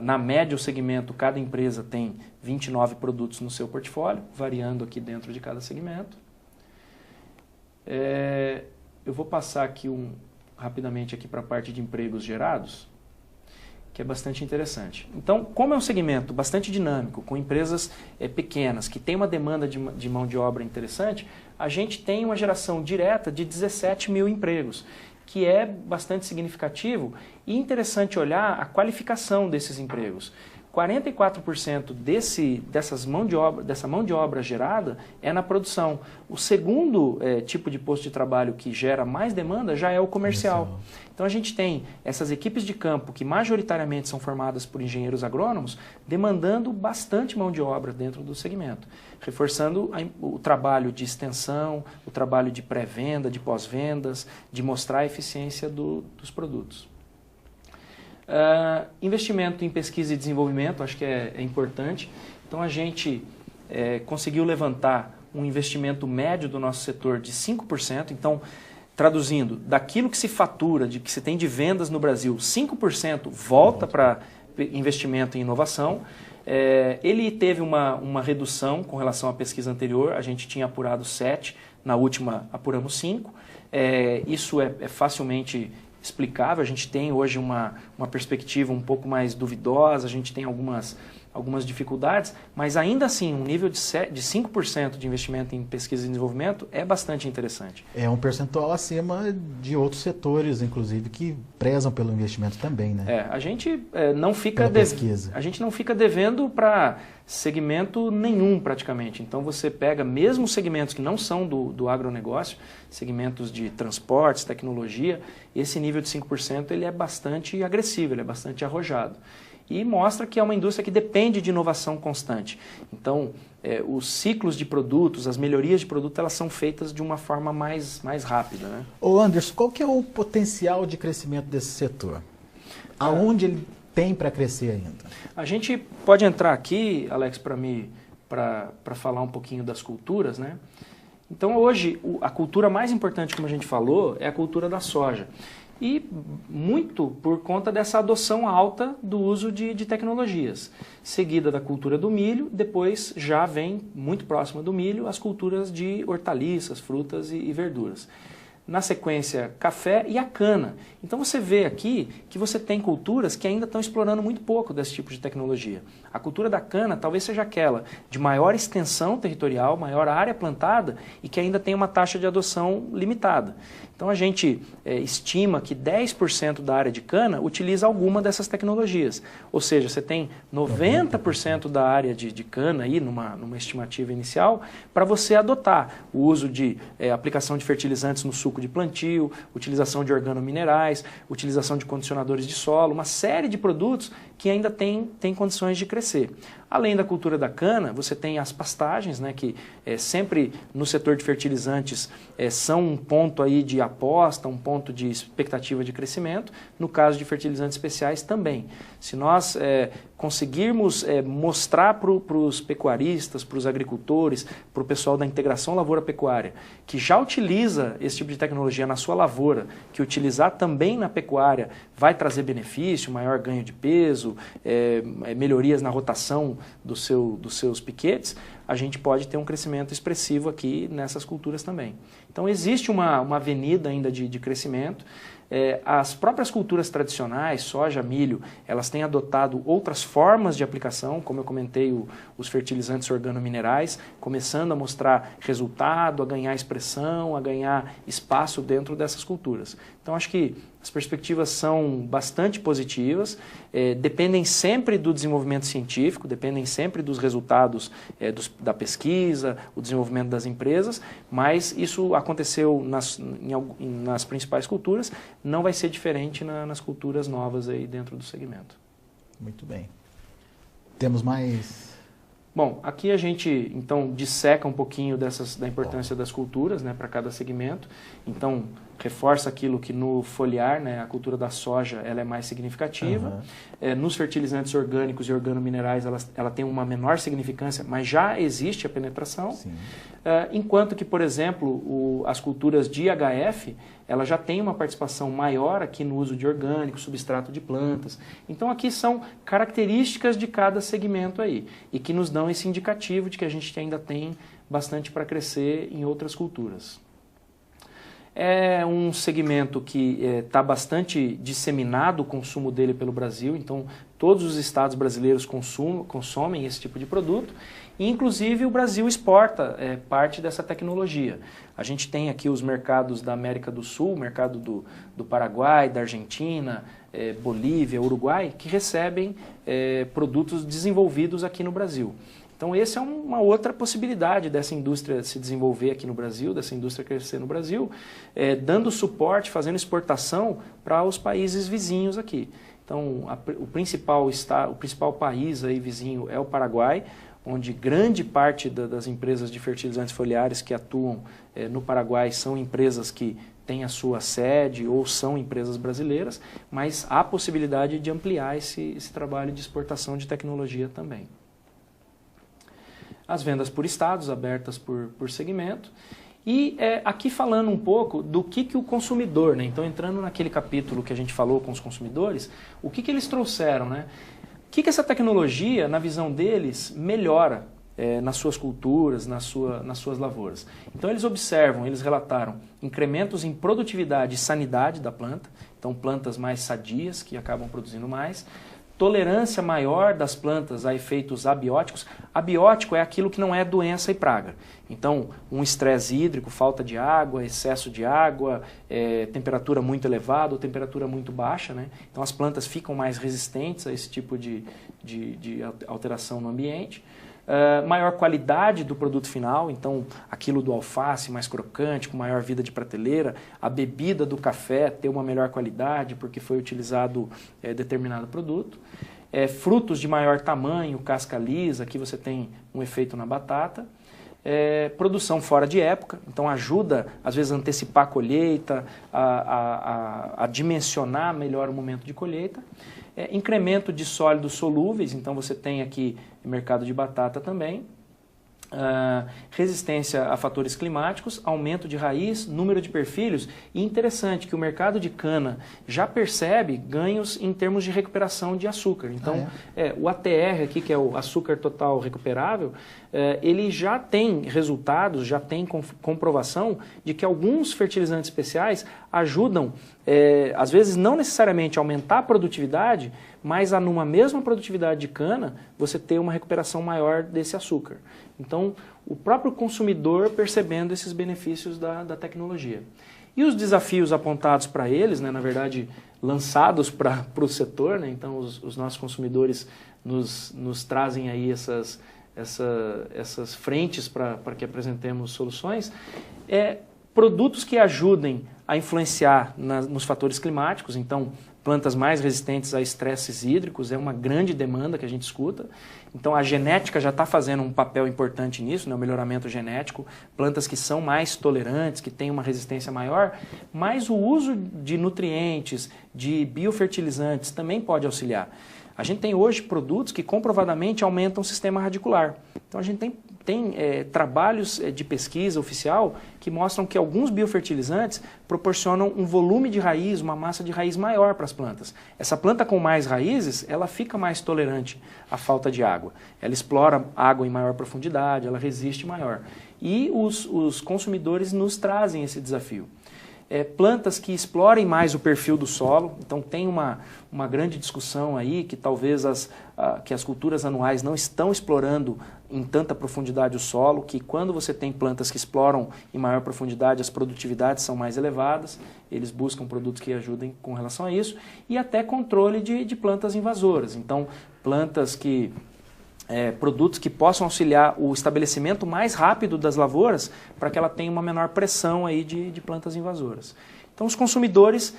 [SPEAKER 2] na média o segmento, cada empresa tem 29 produtos no seu portfólio, variando aqui dentro de cada segmento. Eu vou passar aqui rapidamente aqui para a parte de empregos gerados, que é bastante interessante. Então, como é um segmento bastante dinâmico, com empresas pequenas, que tem uma demanda de mão de obra interessante, a gente tem uma geração direta de 17 mil empregos, que é bastante significativo e interessante olhar a qualificação desses empregos. 44% dessa mão de obra gerada é na produção. O segundo tipo de posto de trabalho que gera mais demanda já é o comercial. Então a gente tem essas equipes de campo que majoritariamente são formadas por engenheiros agrônomos demandando bastante mão de obra dentro do segmento, reforçando o trabalho de extensão, o trabalho de pré-venda, de pós-vendas, de mostrar a eficiência dos produtos. Investimento em pesquisa e desenvolvimento, acho que é importante. Então a gente conseguiu levantar um investimento médio do nosso setor de 5%. Então, traduzindo, daquilo que se fatura, que se tem de vendas no Brasil, 5% volta para investimento em inovação. Ele teve uma redução com relação à pesquisa anterior, a gente tinha apurado 7, na última apuramos 5. Isso é facilmente explicável, a gente tem hoje uma perspectiva um pouco mais duvidosa, a gente tem algumas dificuldades, mas ainda assim um nível de 5% de investimento em pesquisa e desenvolvimento é bastante interessante.
[SPEAKER 1] É um percentual acima de outros setores, inclusive, que prezam pelo investimento também, né?
[SPEAKER 2] A gente não fica devendo para segmento nenhum praticamente. Então você pega mesmo segmentos que não são do agronegócio, segmentos de transportes, tecnologia, esse nível de 5% ele é bastante agressivo, ele é bastante arrojado. E mostra que é uma indústria que depende de inovação constante. Então, os ciclos de produtos, as melhorias de produto, elas são feitas de uma forma mais rápida, né?
[SPEAKER 1] Ô Anderson, qual que é o potencial de crescimento desse setor? Aonde ele tem para crescer ainda? A
[SPEAKER 2] gente pode entrar aqui, Alex, para falar um pouquinho das culturas, né? Então, hoje, a cultura mais importante, como a gente falou, é a cultura da soja. E muito por conta dessa adoção alta do uso de tecnologias, seguida da cultura do milho, depois já vem, muito próxima do milho, as culturas de hortaliças, frutas e verduras. Na sequência, café e a cana. Então você vê aqui que você tem culturas que ainda estão explorando muito pouco desse tipo de tecnologia. A cultura da cana talvez seja aquela de maior extensão territorial, maior área plantada e que ainda tem uma taxa de adoção limitada. Então a gente estima que 10% da área de cana utiliza alguma dessas tecnologias. Ou seja, você tem 90% da área de cana aí, numa estimativa inicial, para você adotar o uso de aplicação de fertilizantes no suco de plantio, utilização de organominerais, utilização de condicionadores de solo, uma série de produtos que ainda tem condições de crescer. Além da cultura da cana, você tem as pastagens, né, que sempre no setor de fertilizantes são um ponto aí de aposta, um ponto de expectativa de crescimento. No caso de fertilizantes especiais também. Se nós conseguirmos mostrar para os pecuaristas, para os agricultores, para o pessoal da integração lavoura-pecuária, que já utiliza esse tipo de tecnologia na sua lavoura, que utilizar também na pecuária vai trazer benefício, maior ganho de peso, melhorias na rotação dos seus piquetes, a gente pode ter um crescimento expressivo aqui nessas culturas também. Então existe uma avenida ainda de crescimento. As próprias culturas tradicionais, soja, milho, elas têm adotado outras formas de aplicação, como eu comentei, os fertilizantes organominerais, começando a mostrar resultado, a ganhar expressão, a ganhar espaço dentro dessas culturas. Então acho que as perspectivas são bastante positivas, dependem sempre do desenvolvimento científico, dependem sempre dos resultados da pesquisa, o desenvolvimento das empresas, mas isso aconteceu nas principais culturas, não vai ser diferente nas culturas novas aí dentro do segmento.
[SPEAKER 1] Muito bem. Temos mais...
[SPEAKER 2] Bom, aqui a gente então disseca um pouquinho da importância das culturas, né, para cada segmento. Então, reforça aquilo que no foliar, né, a cultura da soja, ela é mais significativa. Nos fertilizantes orgânicos e organominerais, ela tem uma menor significância, mas já existe a penetração. Enquanto que, por exemplo, as culturas de HF, ela já tem uma participação maior aqui no uso de orgânicos, substrato de plantas. Então aqui são características de cada segmento aí, e que nos dão esse indicativo de que a gente ainda tem bastante para crescer em outras culturas. É um segmento que está bastante disseminado o consumo dele pelo Brasil, então todos os estados brasileiros consomem esse tipo de produto, e inclusive o Brasil exporta parte dessa tecnologia. A gente tem aqui os mercados da América do Sul, o mercado do Paraguai, da Argentina, Bolívia, Uruguai, que recebem produtos desenvolvidos aqui no Brasil. Então, essa é uma outra possibilidade dessa indústria se desenvolver aqui no Brasil, dessa indústria crescer no Brasil, dando suporte, fazendo exportação para os países vizinhos aqui. Então, o principal país aí vizinho é o Paraguai, onde grande parte das empresas de fertilizantes foliares que atuam no Paraguai são empresas que têm a sua sede ou são empresas brasileiras, mas há possibilidade de ampliar esse trabalho de exportação de tecnologia também. As vendas por estados, abertas por segmento. E aqui falando um pouco do que o consumidor, né? Então entrando naquele capítulo que a gente falou com os consumidores, o que eles trouxeram, né? O que essa tecnologia, na visão deles, melhora nas suas culturas, nas suas lavouras. Então eles observam, eles relataram incrementos em produtividade e sanidade da planta, então plantas mais sadias, que acabam produzindo mais, tolerância maior das plantas a efeitos abióticos. Abiótico é aquilo que não é doença e praga. Então, um estresse hídrico, falta de água, excesso de água, temperatura muito elevada ou temperatura muito baixa, né? Então, as plantas ficam mais resistentes a esse tipo de alteração no ambiente. Maior qualidade do produto final, então aquilo do alface mais crocante, com maior vida de prateleira, a bebida do café ter uma melhor qualidade porque foi utilizado determinado produto, frutos de maior tamanho, casca lisa, aqui você tem um efeito na batata, produção fora de época, então ajuda às vezes a antecipar a colheita, a dimensionar melhor o momento de colheita. Incremento de sólidos solúveis, então você tem aqui mercado de batata também, resistência a fatores climáticos, aumento de raiz, número de perfilhos, e interessante que o mercado de cana já percebe ganhos em termos de recuperação de açúcar. Então, o ATR aqui, que é o açúcar total recuperável, ele já tem resultados, já tem comprovação de que alguns fertilizantes especiais ajudam, às vezes não necessariamente a aumentar a produtividade, mas numa mesma produtividade de cana, você ter uma recuperação maior desse açúcar. Então, o próprio consumidor percebendo esses benefícios da tecnologia. E os desafios apontados para eles, né, na verdade, lançados para o setor, né, então os nossos consumidores nos trazem aí essas frentes para que apresentemos soluções, produtos que ajudem a influenciar nos fatores climáticos, então plantas mais resistentes a estresses hídricos é uma grande demanda que a gente escuta. Então a genética já está fazendo um papel importante nisso, né, o melhoramento genético, plantas que são mais tolerantes, que têm uma resistência maior, mas o uso de nutrientes, de biofertilizantes também pode auxiliar. A gente tem hoje produtos que comprovadamente aumentam o sistema radicular. Então a gente tem trabalhos de pesquisa oficial que mostram que alguns biofertilizantes proporcionam um volume de raiz, uma massa de raiz maior para as plantas. Essa planta com mais raízes, ela fica mais tolerante à falta de água. Ela explora água em maior profundidade, ela resiste maior. E os consumidores nos trazem esse desafio. Plantas que explorem mais o perfil do solo, então tem uma grande discussão aí que talvez que as culturas anuais não estão explorando em tanta profundidade o solo, que quando você tem plantas que exploram em maior profundidade as produtividades são mais elevadas, eles buscam produtos que ajudem com relação a isso, e até controle de plantas invasoras, então plantas que... produtos que possam auxiliar o estabelecimento mais rápido das lavouras para que ela tenha uma menor pressão aí de plantas invasoras. Então os consumidores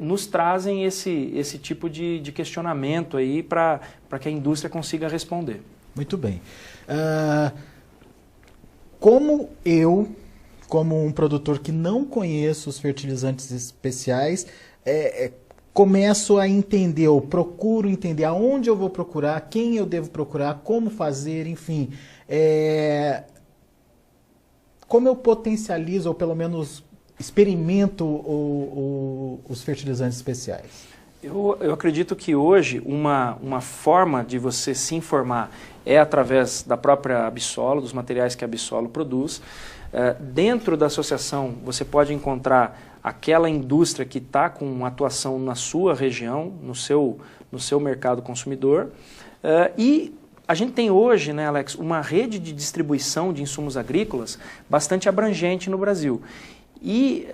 [SPEAKER 2] nos trazem esse tipo de questionamento aí para que a indústria consiga responder.
[SPEAKER 1] Muito bem. Como eu, como um produtor que não conheço os fertilizantes especiais, começo a entender, ou procuro entender aonde eu vou procurar, quem eu devo procurar, como fazer, enfim. Como eu potencializo, ou pelo menos experimento os fertilizantes especiais?
[SPEAKER 2] Eu acredito que hoje uma forma de você se informar é através da própria Absolo, dos materiais que a Absolo produz. Dentro da associação você pode encontrar aquela indústria que está com atuação na sua região, no seu mercado consumidor. E a gente tem hoje, né, Alex, uma rede de distribuição de insumos agrícolas bastante abrangente no Brasil. E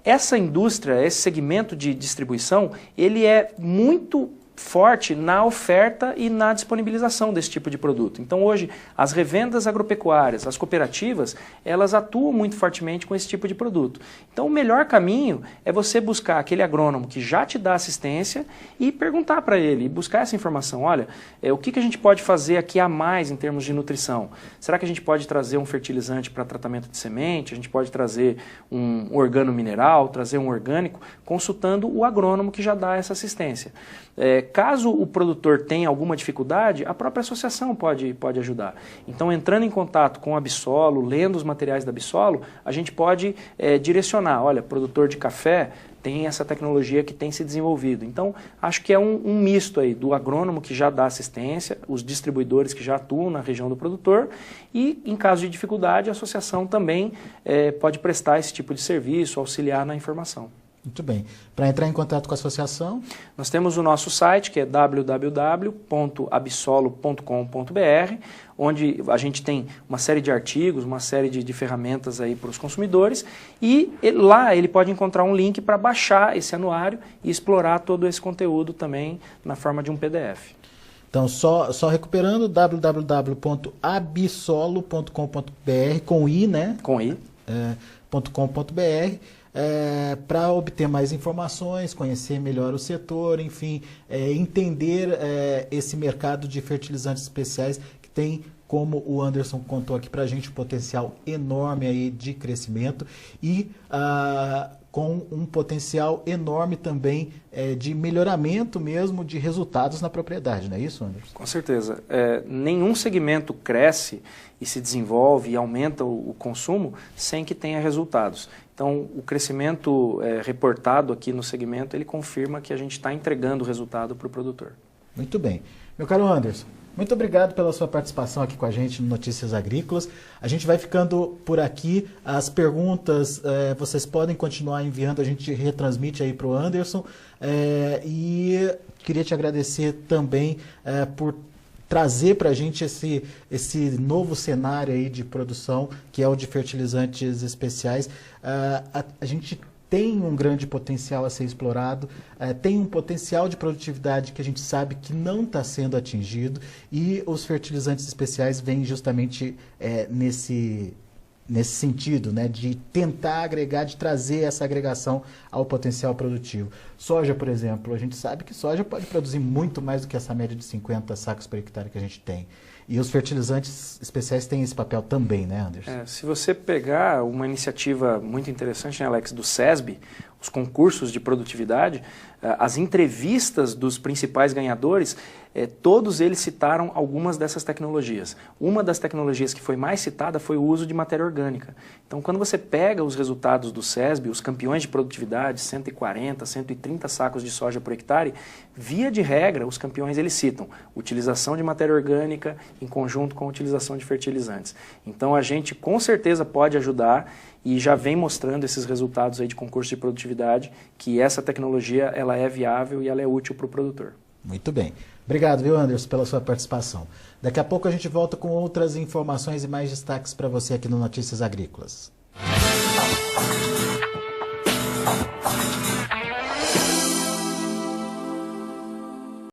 [SPEAKER 2] essa indústria, esse segmento de distribuição, ele é muito forte na oferta e na disponibilização desse tipo de produto. Então hoje as revendas agropecuárias, as cooperativas, elas atuam muito fortemente com esse tipo de produto. Então o melhor caminho é você buscar aquele agrônomo que já te dá assistência e perguntar para ele, buscar essa informação. Olha, o que a gente pode fazer aqui a mais em termos de nutrição? Será que a gente pode trazer um fertilizante para tratamento de semente? A gente pode trazer um organomineral, trazer um orgânico, consultando o agrônomo que já dá essa assistência. Caso o produtor tenha alguma dificuldade, a própria associação pode ajudar. Então, entrando em contato com a Absolo, lendo os materiais da Absolo, a gente pode direcionar, olha, produtor de café tem essa tecnologia que tem se desenvolvido. Então, acho que é um misto aí do agrônomo que já dá assistência, os distribuidores que já atuam na região do produtor e, em caso de dificuldade, a associação também pode prestar esse tipo de serviço, auxiliar na informação.
[SPEAKER 1] Muito bem. Para entrar em contato com a associação?
[SPEAKER 2] Nós temos o nosso site, que é www.absolo.com.br, onde a gente tem uma série de artigos, uma série de ferramentas aí para os consumidores, e lá ele pode encontrar um link para baixar esse anuário e explorar todo esse conteúdo também na forma de um PDF.
[SPEAKER 1] Então, só recuperando, www.absolo.com.br, com i, né?
[SPEAKER 2] Com i.
[SPEAKER 1] .com.br, para obter mais informações, conhecer melhor o setor, enfim, entender esse mercado de fertilizantes especiais que tem, como o Anderson contou aqui para a gente, um potencial enorme aí de crescimento e com um potencial enorme também de melhoramento mesmo de resultados na propriedade, não é isso, Anderson?
[SPEAKER 2] Com certeza. Nenhum segmento cresce e se desenvolve e aumenta o consumo sem que tenha resultados. Então, o crescimento reportado aqui no segmento, ele confirma que a gente está entregando o resultado para o produtor.
[SPEAKER 1] Muito bem. Meu caro Anderson, muito obrigado pela sua participação aqui com a gente no Notícias Agrícolas. A gente vai ficando por aqui. As perguntas vocês podem continuar enviando, a gente retransmite aí para o Anderson. E queria te agradecer também por trazer para a gente esse novo cenário aí de produção, que é o de fertilizantes especiais. A gente tem um grande potencial a ser explorado, tem um potencial de produtividade que a gente sabe que não está sendo atingido, e os fertilizantes especiais vêm justamente nesse sentido, né, de tentar agregar, de trazer essa agregação ao potencial produtivo. Soja, por exemplo, a gente sabe que soja pode produzir muito mais do que essa média de 50 sacos por hectare que a gente tem. E os fertilizantes especiais têm esse papel também, né, Anderson?
[SPEAKER 2] Se você pegar uma iniciativa muito interessante, né, Alex, do SESB, os concursos de produtividade, as entrevistas dos principais ganhadores, todos eles citaram algumas dessas tecnologias. Uma das tecnologias que foi mais citada foi o uso de matéria orgânica. Então, quando você pega os resultados do SESB, os campeões de produtividade, 140, 130 sacos de soja por hectare, via de regra, os campeões eles citam utilização de matéria orgânica em conjunto com a utilização de fertilizantes. Então, a gente com certeza pode ajudar e já vem mostrando esses resultados aí de concurso de produtividade, que essa tecnologia ela é viável e ela é útil para o produtor.
[SPEAKER 1] Muito bem. Obrigado, viu, Anderson, pela sua participação. Daqui a pouco a gente volta com outras informações e mais destaques para você aqui no Notícias Agrícolas.